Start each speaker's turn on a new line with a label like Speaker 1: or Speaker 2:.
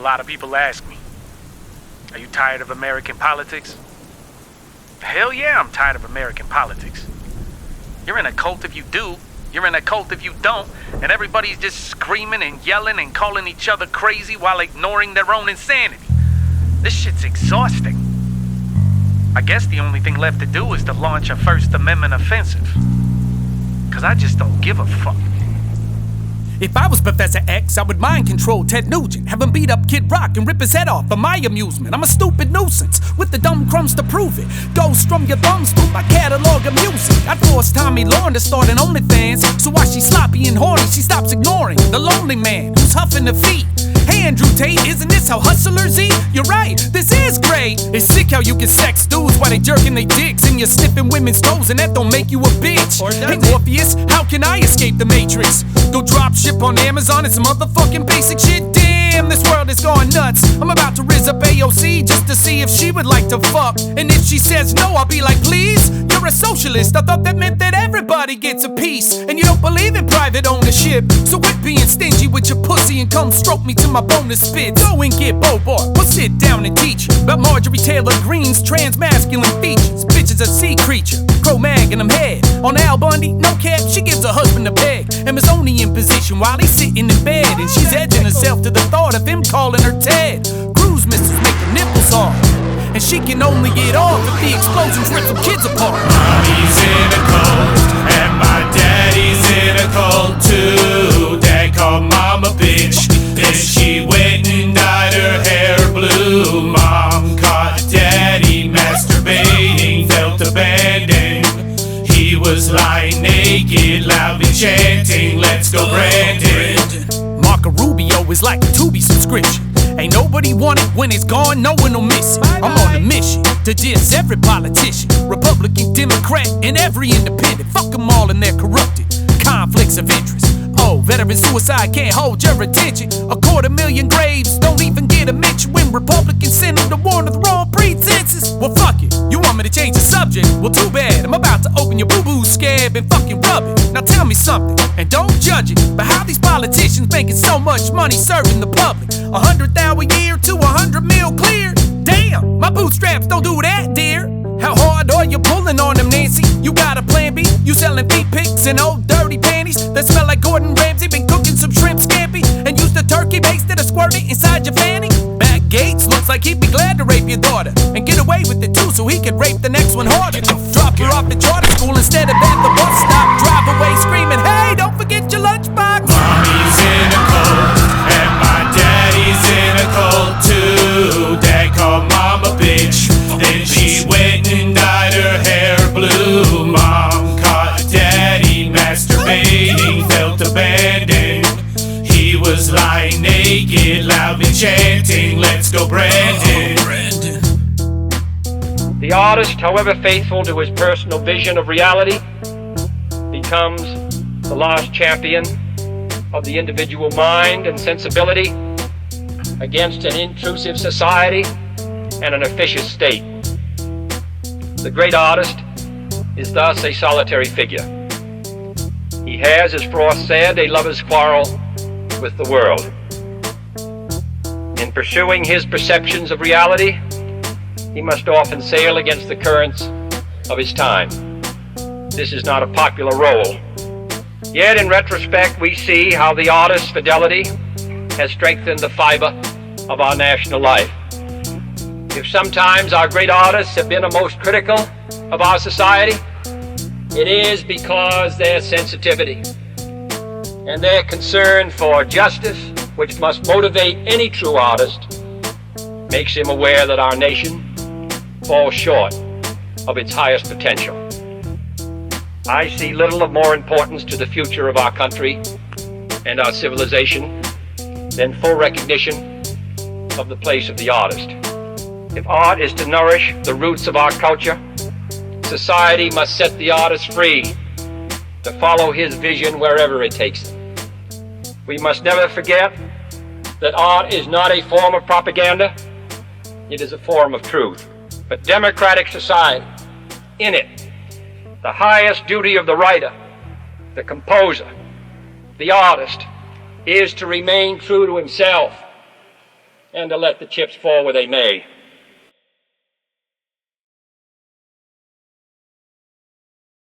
Speaker 1: lot of people ask me, are you tired of American politics? Hell yeah, I'm tired of American politics. You're in a cult if you do, you're in a cult if you don't, and everybody's just screaming and yelling and calling each other crazy while ignoring their own insanity. This shit's exhausting. I guess the only thing left to do is to launch a First Amendment offensive. 'Cause I just don't give a fuck.
Speaker 2: If I was Professor X, I would mind control Ted Nugent, have him beat up Kid Rock and rip his head off for my amusement. I'm a stupid nuisance with the dumb crumbs to prove it. Go strum your thumbs through my catalog of music. I'd force Tommy Lauren to start an OnlyFans, so while she's sloppy and horny, she stops ignoring the lonely man who's huffing the feet. Hey Andrew Tate, isn't this how hustlers eat? You're right, this is great. It's sick how you can sex dudes while they jerking they dicks and you're sniffing women's toes and that don't make you a bitch. Hey Morpheus, how can I escape the Matrix? Go drop ship on Amazon and some motherfucking basic shit. Damn, this world is going nuts. I'm about to rizz up AOC just to see if she would like to fuck. And if she says no, I'll be like, please? You're a socialist. I thought that meant that everybody gets a piece. And you don't believe in private ownership, so quit being stingy with your pussy and come stroke me to my bonus spit. Go and get Bobart, we'll sit down and teach about Marjorie Taylor Greene's trans-masculine features. Bitch is a sea creature, Cro-Mag in them head. On Al Bundy, no cap, she gives her husband a peg. Amazonian position while he's sitting in bed. And she's edging herself to the thought of him calling her Ted. Cruise missiles make her nipples hard, and she can only get off if the explosions rip some kids apart.
Speaker 3: Mommy's in a cult, and my daddy's in a cult too. Dad called mom a bitch, then she went and dyed her hair blue. Mom caught daddy masturbating, felt abandoned. He was lying naked, loudly chanting, let's go Brandon.
Speaker 2: Marco Rubio is like a Tubi subscription. Ain't nobody want it when it's gone, no one will miss it. I'm on a mission to diss every politician, Republican, Democrat, and every independent. Fuck them all and their corrupted conflicts of interest. Oh, veteran suicide can't hold your attention. 250,000 graves don't even get a mention when Republicans send them to war under the wrong pretenses. Well, fuck it, you want me to change the subject? Well, too bad, I'm about to open your boo-boo scab and fucking rub it. Now tell me something, and don't judge it, but how these politicians making so much money serving the public? 100,000 a year to 100 mil clear? Damn, my bootstraps don't do that, dear. How hard are you pulling on them, Nancy? You got a plan B? You selling feet pics and old dirty panties that smell like Gordon Ramsay? Been cooking some shrimp scampi and used the turkey basted or squirt it inside your fanny? Matt Gates looks like he'd be glad to rape your daughter and get away with it too, so he could rape the next one harder. Drop her off at charter school instead of at the bus stop. Drive away screaming, hey, don't forget your lunchbox.
Speaker 3: Mommy's in a cult, and my daddy's in a cult too. Dad called mom a bitch, then she went and dyed her hair blue. Mom caught daddy masturbating, felt abandoned. He was lying naked, loudly chanting, let's go Brandon.
Speaker 4: The artist, however faithful to his personal vision of reality, becomes the lost champion of the individual mind and sensibility against an intrusive society and an officious state. The great artist is thus a solitary figure. He has, as Frost said, a lover's quarrel with the world. In pursuing his perceptions of reality, he must often sail against the currents of his time. This is not a popular role. Yet in retrospect, we see how the artist's fidelity has strengthened the fiber of our national life. If sometimes our great artists have been the most critical of our society, it is because their sensitivity and their concern for justice, which must motivate any true artist, makes him aware that our nation falls short of its highest potential. I see little of more importance to the future of our country and our civilization than full recognition of the place of the artist. If art is to nourish the roots of our culture, society must set the artist free to follow his vision wherever it takes him. We must never forget that art is not a form of propaganda, it is a form of truth. But democratic society, in it, the highest duty of the writer, the composer, the artist, is to remain true to himself and to let the chips fall where they may.